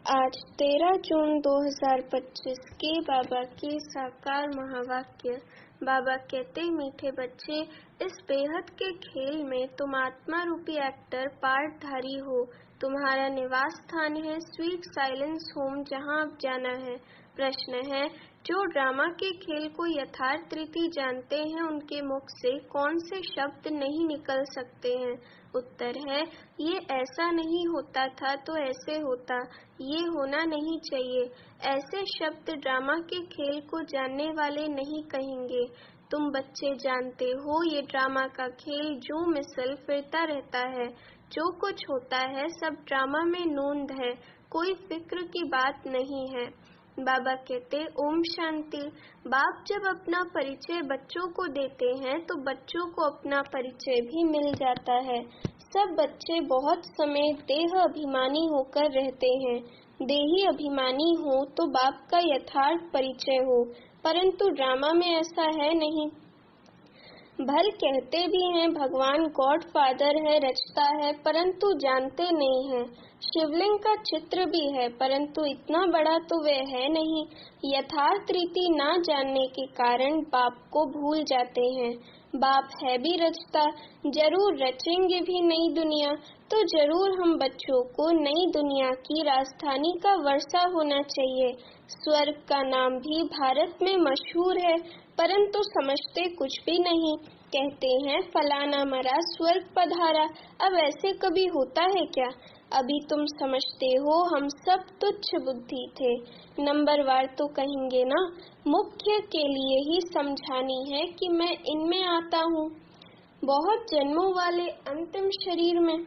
आज 13 जून 2025 के बाबा के साकार महावाक्य। बाबा कहते, मीठे बच्चे, इस बेहद के खेल में तुम आत्मा रूपी एक्टर पार्टधारी हो। तुम्हारा निवास स्थान है स्वीट साइलेंस होम, जहां अब जाना है। प्रश्न है, जो ड्रामा के खेल को यथार्थ रीति जानते हैं, उनके मुख से कौन से शब्द नहीं निकल सकते हैं? उत्तर है, ये ऐसा नहीं होता था तो ऐसे होता, ये होना नहीं चाहिए। ऐसे शब्द ड्रामा के खेल को जानने वाले नहीं कहेंगे। तुम बच्चे जानते हो, ये ड्रामा का खेल जो मिसल फिरता रहता है। जो कुछ होता है सब ड्रामा में नोंद है, कोई फिक्र की बात नहीं है। बाबा कहते, ओम शांति। बाप जब अपना परिचय बच्चों को देते हैं तो बच्चों को अपना परिचय भी मिल जाता है। सब बच्चे बहुत समय देह अभिमानी होकर रहते हैं। देही अभिमानी हो तो बाप का यथार्थ परिचय हो, परंतु ड्रामा में ऐसा है नहीं। भल कहते भी हैं भगवान गॉड फादर है, रचता है, परंतु जानते नहीं है। शिवलिंग का चित्र भी है, परंतु इतना बड़ा तो वह है नहीं। यथार्थ रीति ना जानने के कारण बाप को भूल जाते हैं। बाप है भी रचता, जरूर रचेंगे भी नई दुनिया, तो जरूर हम बच्चों को नई दुनिया की राजधानी का वर्षा होना चाहिए। स्वर्ग का नाम भी भारत में मशहूर है, परंतु समझते कुछ भी नहीं। कहते हैं फलाना मरा स्वर्ग पधारा। अब ऐसे कभी होता है क्या? अभी तुम समझते हो हम सब तुच्छ बुद्धि थे। नंबरवार तो कहेंगे ना, मुख्य के लिए ही समझानी है कि मैं इनमें आता हूँ, बहुत जन्मों वाले अंतिम शरीर में।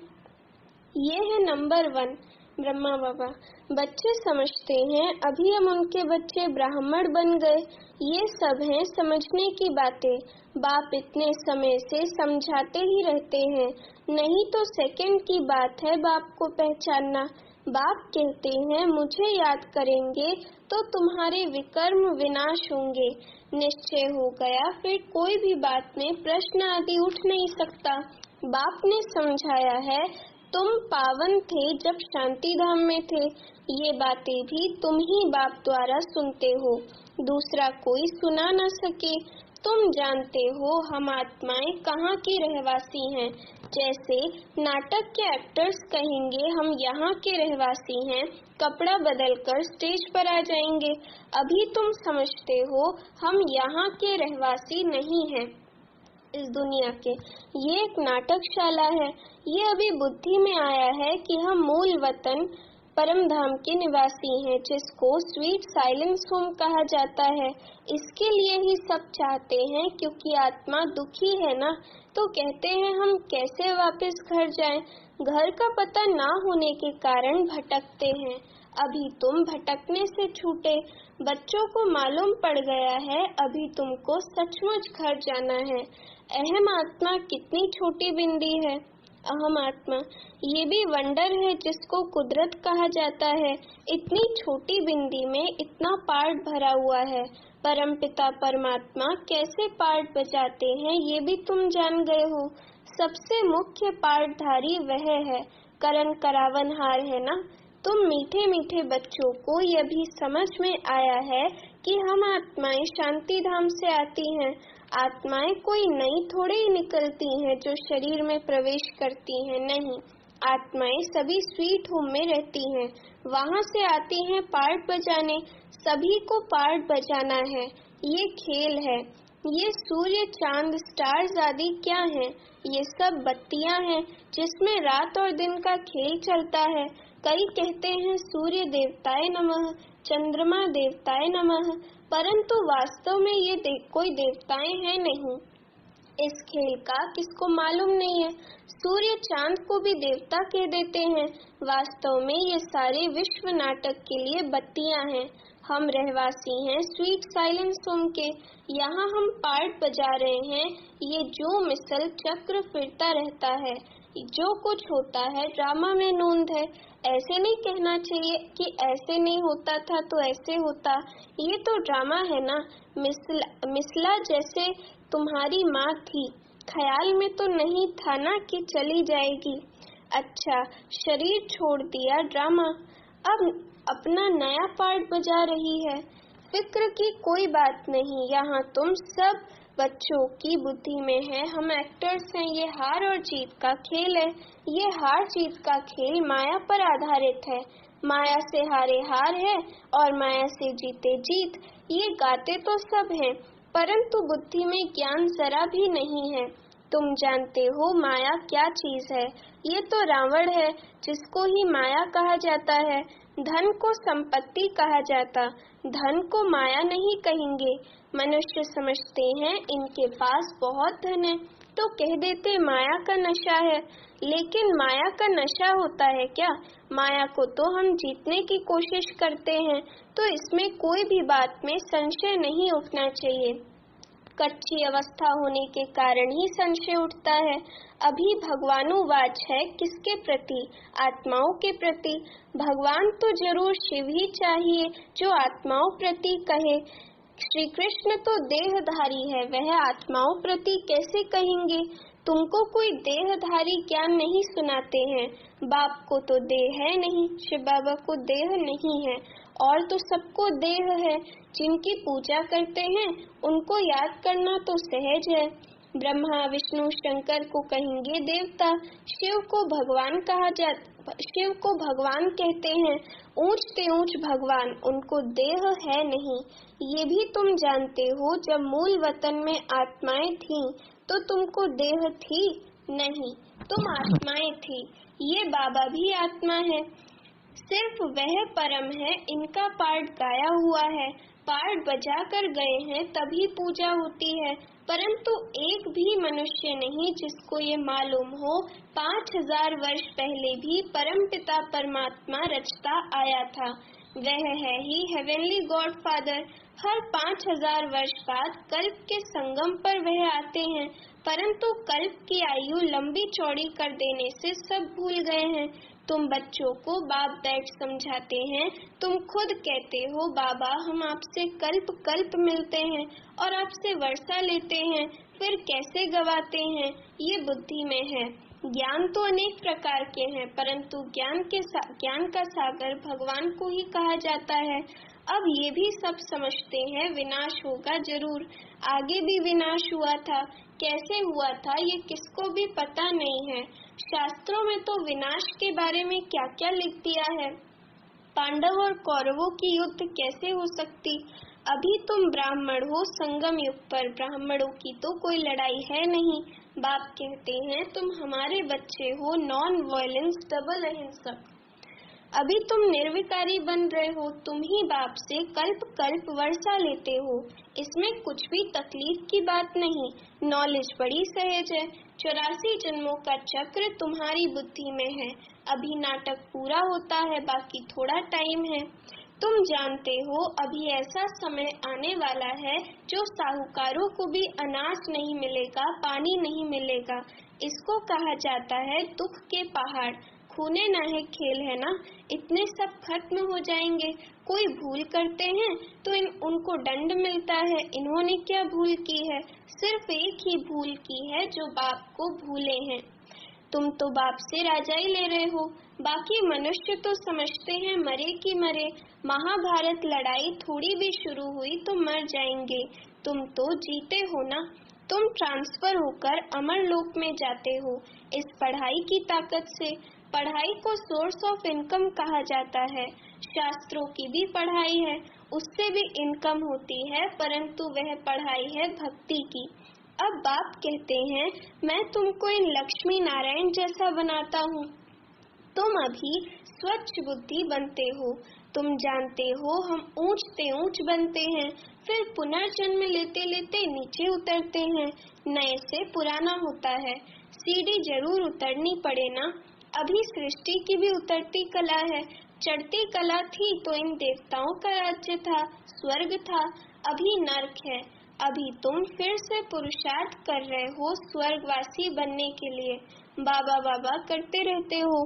ये है नंबर 1 ब्रह्मा बाबा। बच्चे समझते हैं अभी हम उनके बच्चे ब्राह्मण बन गए। ये सब हैं समझने की बातें। बाप इतने समय से समझाते ही रहते हैं, नहीं तो सेकंड की बात है बाप को पहचानना। बाप कहते हैं मुझे याद करेंगे तो तुम्हारे विकर्म विनाश होंगे। निश्चय हो गया, फिर कोई भी बात में प्रश्न आदि उठ नहीं सकता। बाप ने समझाया है, तुम पावन थे जब शांति धाम में थे। ये बातें भी तुम ही बाप द्वारा सुनते हो, दूसरा कोई सुना न सके। तुम जानते हो हम आत्माएं कहाँ की रहवासी हैं। जैसे नाटक के एक्टर्स कहेंगे हम यहाँ के रहवासी हैं, कपड़ा बदलकर स्टेज पर आ जाएंगे। अभी तुम समझते हो हम यहाँ के रहवासी नहीं हैं इस दुनिया के। ये एक नाटकशाला है। ये अभी बुद्धि में आया है कि हम मूल वतन परम धाम के निवासी हैं, जिसको स्वीट साइलेंस होम कहा जाता है। इसके लिए ही सब चाहते हैं, क्योंकि आत्मा दुखी है ना, तो कहते हैं हम कैसे वापस घर जाएं। घर का पता ना होने के कारण भटकते हैं। अभी तुम भटकने से छूटे। बच्चों को मालूम पड़ गया है अभी तुमको सचमुच घर जाना है। अहम आत्मा कितनी छोटी बिंदी है। अहम आत्मा ये भी वंडर है जिसको कुदरत कहा जाता है। इतनी छोटी बिंदी में इतना पार्ट भरा हुआ है। परमपिता परमात्मा कैसे पार्ट बजाते हैं ये भी तुम जान गए हो। सबसे मुख्य पार्टधारी वह है, करण करावनहार है ना। तुम मीठे मीठे बच्चों को यह भी समझ में आया है कि हम आत्माएं शांति धाम से आती हैं। आत्माएं कोई नई थोड़े ही निकलती हैं जो शरीर में प्रवेश करती हैं, नहीं। आत्माएं सभी स्वीट होम में रहती हैं, वहाँ से आती हैं पार्ट बजाने। सभी को पार्ट बजाना है, ये खेल है। ये सूर्य चांद स्टार्स आदि क्या हैं? ये सब बत्तियां हैं जिसमें रात और दिन का खेल चलता है। कई कहते हैं सूर्य देवताए नमः, चंद्रमा देवताए नमः, परंतु वास्तव में ये कोई देवताएं हैं नहीं। इस खेल का किसको मालूम नहीं है। सूर्य चांद को भी देवता कह देते हैं। वास्तव में ये सारे विश्व नाटक के लिए बत्तियां हैं। हम रहवासी हैं स्वीट साइलेंस होम के। यहाँ हम पार्ट बजा रहे हैं। ये जो मिसल चक्र फिरता रहता है, जो कुछ होता है ड्रामा में नोंद है। ऐसे नहीं कहना चाहिए कि ऐसे नहीं होता था तो ऐसे होता। ये तो ड्रामा है ना। मिसला जैसे तुम्हारी माँ थी, ख्याल में तो नहीं था ना कि चली जाएगी। अच्छा, शरीर छोड़ दिया ड्रामा। अब अपना नया पार्ट बजा रही है। फिक्र की कोई बात नहीं, यहाँ तुम सब बच्चों की बुद्धि में है, हम एक्टर्स हैं। ये हार और जीत का खेल है। ये हार जीत का खेल माया पर आधारित है। माया से हारे हार है और माया से जीते जीत। ये गाते तो सब हैं, परंतु बुद्धि में ज्ञान जरा भी नहीं है। तुम जानते हो माया क्या चीज है? ये तो रावण है, जिसको ही माया कहा जाता है। धन को संपत्ति कहा जाता, धन को माया नहीं कहेंगे। मनुष्य समझते हैं इनके पास बहुत धन है, तो कह देते माया का नशा है। लेकिन माया का नशा होता है क्या? माया को तो हम जीतने की कोशिश करते हैं, तो इसमें कोई भी बात में संशय नहीं उठना चाहिए। कच्ची अवस्था होने के कारण ही संशय उठता है। अभी भगवानुवाच है किसके प्रति? आत्माओं के प्रति। भगवान तो जरूर शिव ही चाहिए जो आत्माओं प्रति कहे। श्री कृष्ण तो देहधारी है, वह आत्माओं प्रति कैसे कहेंगे? तुमको कोई देहधारी ज्ञान नहीं सुनाते हैं। बाप को तो देह है नहीं, शिव बाबा को देह नहीं है, और तो सबको देह है। जिनकी पूजा करते हैं उनको याद करना तो सहज है। ब्रह्मा विष्णु शंकर को कहेंगे देवता, शिव को भगवान शिव को भगवान कहते हैं। ऊंच से ऊंच भगवान, उनको देह है नहीं। ये भी तुम जानते हो, जब मूल वतन में आत्माएं थीं, तो तुमको देह थी नहीं, तुम आत्माएं थी। ये बाबा भी आत्मा है, सिर्फ वह परम है। इनका पार्ट गाया हुआ है, पार्ट बजा कर गए हैं, तभी पूजा होती है। परंतु एक भी मनुष्य नहीं जिसको ये मालूम हो 5000 वर्ष पहले भी परमपिता परमात्मा रचता आया था। वह है ही हेवनली गॉड फादर। हर 5000 वर्ष बाद कल्प के संगम पर वह आते हैं, परंतु कल्प की आयु लंबी चौड़ी कर देने से सब भूल गए हैं। तुम बच्चों को बाप बैठ समझाते हैं, तुम खुद कहते हो बाबा हम आपसे कल्प कल्प मिलते हैं और आपसे वर्षा लेते हैं, फिर कैसे गवाते हैं? ये बुद्धि में है। ज्ञान तो अनेक प्रकार के हैं, परंतु ज्ञान का सागर भगवान को ही कहा जाता है। अब ये भी सब समझते हैं विनाश होगा जरूर। आगे भी विनाश हुआ था, कैसे हुआ था ये किसको भी पता नहीं है। शास्त्रों में तो विनाश के बारे में क्या क्या लिख दिया है। पांडव और कौरवों की युद्ध कैसे हो सकती? अभी तुम ब्राह्मण हो, संगम युग पर ब्राह्मणों की तो कोई लड़ाई है नहीं। बाप कहते हैं तुम हमारे बच्चे हो, नॉन वायलेंस डबल अहिंसक। अभी तुम निर्विकारी बन रहे हो, तुम ही बाप से कल्प कल्प वर्षा लेते हो। इसमें कुछ भी तकलीफ की बात नहीं, नॉलेज बड़ी सहज है। 84 जन्मों का चक्र तुम्हारी बुद्धि में है। अभी नाटक पूरा होता है, बाकी थोड़ा टाइम है। तुम जानते हो अभी ऐसा समय आने वाला है जो साहूकारों को भी अनाज नहीं मिलेगा, पानी नहीं मिलेगा। इसको कहा जाता है दुख के पहाड़। खूने ना है खेल है ना, इतने सब खत्म हो जाएंगे। कोई भूल करते हैं तो उनको दंड मिलता है। इन्होंने क्या भूल की है? सिर्फ एक ही भूल की है, जो बाप को भूले हैं। तुम तो बाप से राजाई ले रहे हो, बाकी मनुष्य तो समझते हैं मरे की मरे। महाभारत लड़ाई थोड़ी भी शुरू हुई तो मर जाएंगे। तुम तो जीते हो ना, तुम ट्रांसफर होकर अमर लोक में जाते हो इस पढ़ाई की ताकत से। पढ़ाई को सोर्स ऑफ इनकम कहा जाता है। शास्त्रों की भी पढ़ाई है, उससे भी इनकम होती है, परंतु वह पढ़ाई है भक्ति की। अब बाप कहते हैं मैं तुमको इन लक्ष्मी नारायण जैसा बनाता हूँ। तुम अभी स्वच्छ बुद्धि बनते हो। तुम जानते हो हम ऊंच से ऊंच बनते हैं, फिर पुनर्जन्म लेते लेते नीचे उतरते हैं। नए से पुराना होता है, सीढ़ी जरूर उतरनी पड़े ना। अभी सृष्टि की भी उतरती कला है। चढ़ती कला थी तो इन देवताओं का राज्य था, स्वर्ग था। अभी नर्क है। अभी तुम फिर से पुरुषार्थ कर रहे हो स्वर्गवासी बनने के लिए। बाबा बाबा करते रहते हो,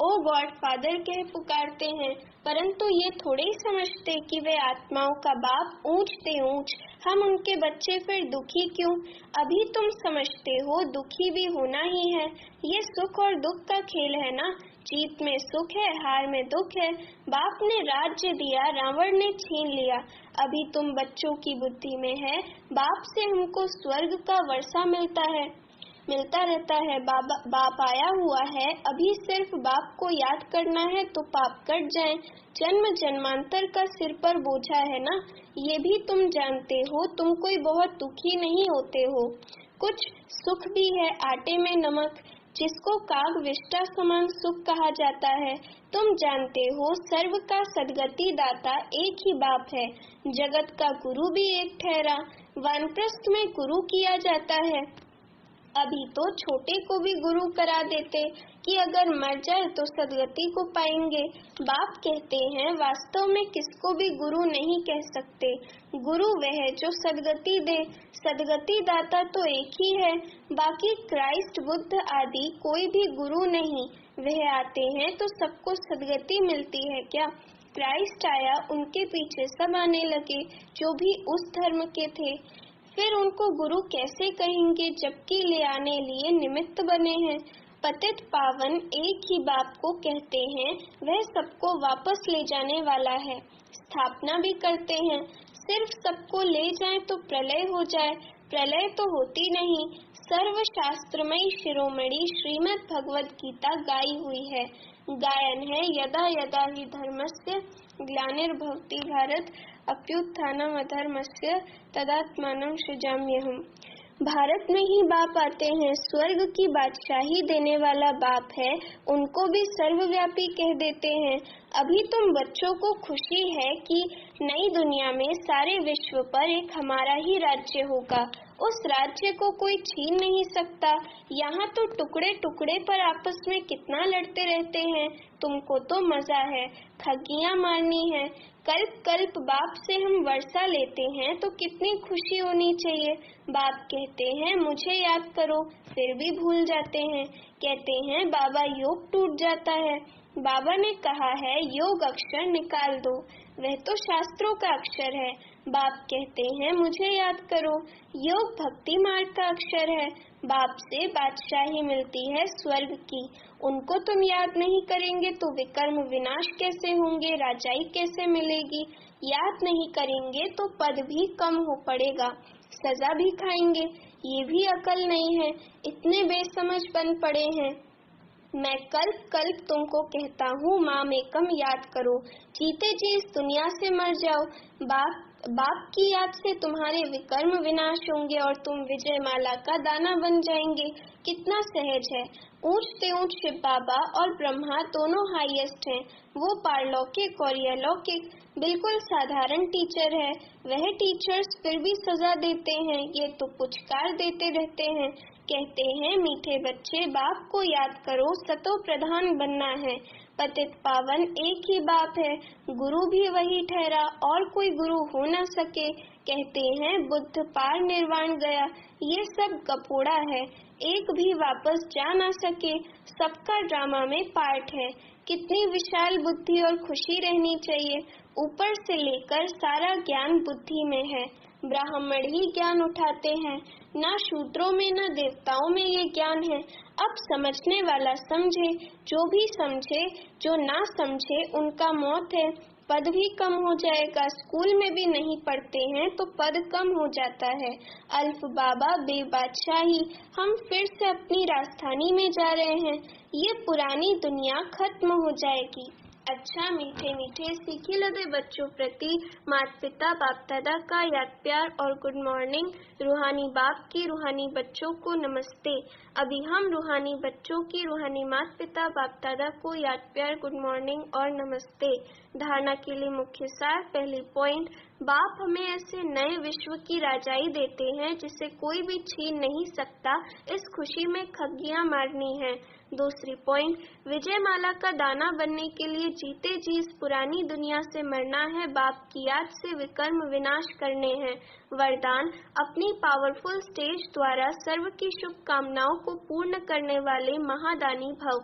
ओ गॉड फादर कह पुकारते हैं, परंतु ये थोड़े ही समझते कि वे आत्माओं का बाप ऊंच से ऊंच, हम उनके बच्चे, फिर दुखी क्यों? अभी तुम समझते हो दुखी भी होना ही है। ये सुख और दुख का खेल है ना, जीत में सुख है, हार में दुख है। बाप ने राज्य दिया, रावण ने छीन लिया। अभी तुम बच्चों की बुद्धि में है, बाप से हमको स्वर्ग का वर्षा मिलता रहता है। बाप आया हुआ है, अभी सिर्फ बाप को याद करना है तो पाप कट जाए। जन्म जन्मांतर का सिर पर बोझा है ना, ये भी तुम जानते हो। तुम कोई बहुत दुखी नहीं होते हो। कुछ सुख भी है आटे में नमक, जिसको काग विष्टा समान सुख कहा जाता है। तुम जानते हो सर्व का सद्गति दाता एक ही बाप है। जगत का गुरु भी एक ठहरा, वानप्रस्थ में गुरु किया जाता है। अभी तो छोटे को भी गुरु करा देते कि अगर मर जाए तो सद्गति को पाएंगे। बाप कहते हैं वास्तव में किसको भी गुरु नहीं कह सकते। गुरु वह जो सद्गति दे। सद्गति दाता तो एक ही है, बाकी क्राइस्ट बुद्ध आदि कोई भी गुरु नहीं। वह आते हैं तो सबको सद्गति मिलती है क्या? क्राइस्ट आया, उनके पीछे सब आने लगे जो भी उस धर्म के थे। फिर उनको गुरु कैसे कहेंगे जबकि ले आने लिए निमित्त बने हैं। पतित पावन एक ही बाप को कहते हैं, वह सबको वापस ले जाने वाला है। स्थापना भी करते हैं, सिर्फ सबको ले जाए तो प्रलय हो जाए। प्रलय तो होती नहीं। सर्वशास्त्रमयी शिरोमणि श्रीमद् भगवद गीता गाई हुई है। गायन है यदा यदा हि धर्मस्य ग्लानिर्भवति भारत अभ्युत्थानम् अधर्मस्य तदात्मानं सृजाम्यहम्। भारत में ही बाप आते हैं, स्वर्ग की बादशाही देने वाला बाप है, उनको भी सर्वव्यापी कह देते हैं। अभी तुम बच्चों को खुशी है कि नई दुनिया में सारे विश्व पर एक हमारा ही राज्य होगा। उस राज्य को कोई छीन नहीं सकता। यहाँ तो टुकड़े टुकड़े पर आपस में कितना लड़ते रहते हैं। तुमको तो मजा है, ठगियाँ मारनी है। कल्प कल्प बाप से हम वर्षा लेते हैं तो कितनी खुशी होनी चाहिए। बाप कहते हैं मुझे याद करो, फिर भी भूल जाते हैं। कहते हैं बाबा योग टूट जाता है। बाबा ने कहा है योग अक्षर निकाल दो, वह तो शास्त्रों का अक्षर है। बाप कहते हैं मुझे याद करो, योग भक्ति मार्ग का अक्षर है। बाप से बादशाही मिलती है स्वर्ग की। उनको तुम याद नहीं करेंगे तो विकर्म विनाश कैसे होंगे, राजाई कैसे मिलेगी। याद नहीं करेंगे तो पद भी कम हो पड़ेगा, सजा भी खाएंगे। ये भी अकल नहीं है, इतने बेसमझ बन पड़े हैं। मैं कल्प कल्प तुमको कहता हूँ माम एकम याद करो, जीते जी इस दुनिया से मर जाओ। बाप की याद से तुम्हारे विकर्म विनाश होंगे और तुम विजय माला का दाना बन जाएंगे। कितना सहज है। ऊंच से ऊंच शिव बाबा और ब्रह्मा दोनों हाईएस्ट हैं। वो पारलौकिक और यलौकिक बिल्कुल साधारण टीचर है। वह टीचर्स फिर भी सजा देते हैं, ये तो पुचकार देते रहते हैं। कहते हैं मीठे बच्चे बाप को याद करो, सतो प्रधान बनना है। पतित पावन एक ही बाप है, गुरु भी वही ठहरा और कोई गुरु हो न सके। कहते हैं बुद्ध पार निर्वाण गया, ये सब गपोड़ा है, एक भी वापस जा न सके। सबका ड्रामा में पार्ट है। कितनी विशाल बुद्धि और खुशी रहनी चाहिए। ऊपर से लेकर सारा ज्ञान बुद्धि में है। ब्राह्मण ही ज्ञान उठाते हैं, ना शूद्रों में न देवताओं में ये ज्ञान है। अब समझने वाला समझे, जो भी समझे, जो ना समझे उनका मौत है। पद भी कम हो जाएगा। स्कूल में भी नहीं पढ़ते हैं तो पद कम हो जाता है। अल्फ बाबा बेबादशाही, हम फिर से अपनी राजधानी में जा रहे हैं। ये पुरानी दुनिया खत्म हो जाएगी। अच्छा मीठे मीठे सीखे लगे बच्चों प्रति माता पिता बाप दादा का याद प्यार और गुड मॉर्निंग। रूहानी बाप की रूहानी बच्चों को नमस्ते। अभी हम रूहानी बच्चों की रूहानी माता पिता बाप दादा को याद प्यार गुड मॉर्निंग और नमस्ते। धारणा के लिए मुख्य सार। पहली पॉइंट, बाप हमें ऐसे नए विश्व की राजाई देते हैं जिसे कोई भी छीन नहीं सकता। इस खुशी में ठगियां मारनी है। दूसरी पॉइंट, विजय माला का दाना बनने के लिए जीते जी इस पुरानी दुनिया से मरना है। बाप की याद से विकर्म विनाश करने हैं। वरदान, अपनी पावरफुल स्टेज द्वारा सर्व की शुभकामनाओं को पूर्ण करने वाले महादानी भव।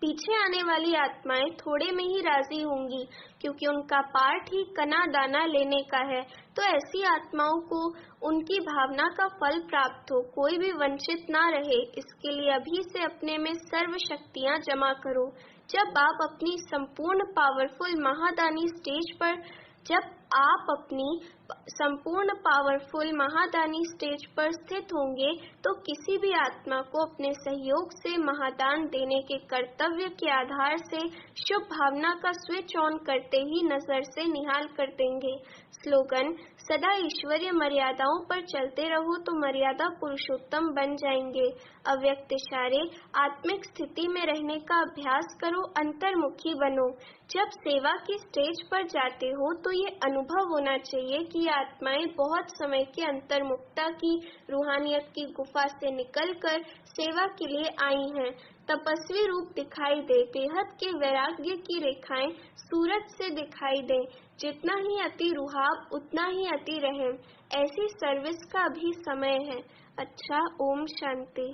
पीछे आने वाली आत्माएं थोड़े में ही राजी होंगी, क्योंकि उनका पार्ट ही कना दाना लेने का है। तो ऐसी आत्माओं को उनकी भावना का फल प्राप्त हो, कोई भी वंचित ना रहे, इसके लिए अभी से अपने में सर्व शक्तियां जमा करो। जब आप अपनी संपूर्ण पावरफुल महादानी स्टेज पर स्थित होंगे, तो किसी भी आत्मा को अपने सहयोग से महादान देने के कर्तव्य के आधार से शुभ भावना का स्विच ऑन करते ही नजर से निहाल कर देंगे। स्लोगन: सदा ईश्वरीय मर्यादाओं पर चलते रहो तो मर्यादा पुरुषोत्तम बन जाएंगे। अव्यक्त इशारे: आत्मिक स्थिति में रहने का अभ्यास करो, अंतर्मुखी बनो। जब सेवा की स्टेज पर जाते हो तो ये अनुभव होना चाहिए कि ये आत्माएं बहुत समय के अंतर्मुखता की रूहानियत की गुफा से निकलकर सेवा के लिए आई हैं। तपस्वी रूप दिखाई दे, बेहद के वैराग्य की रेखाएं सूरज से दिखाई दें। जितना ही अति रुहाब उतना ही अति रहम। ऐसी सर्विस का भी समय है। अच्छा, ओम शांति।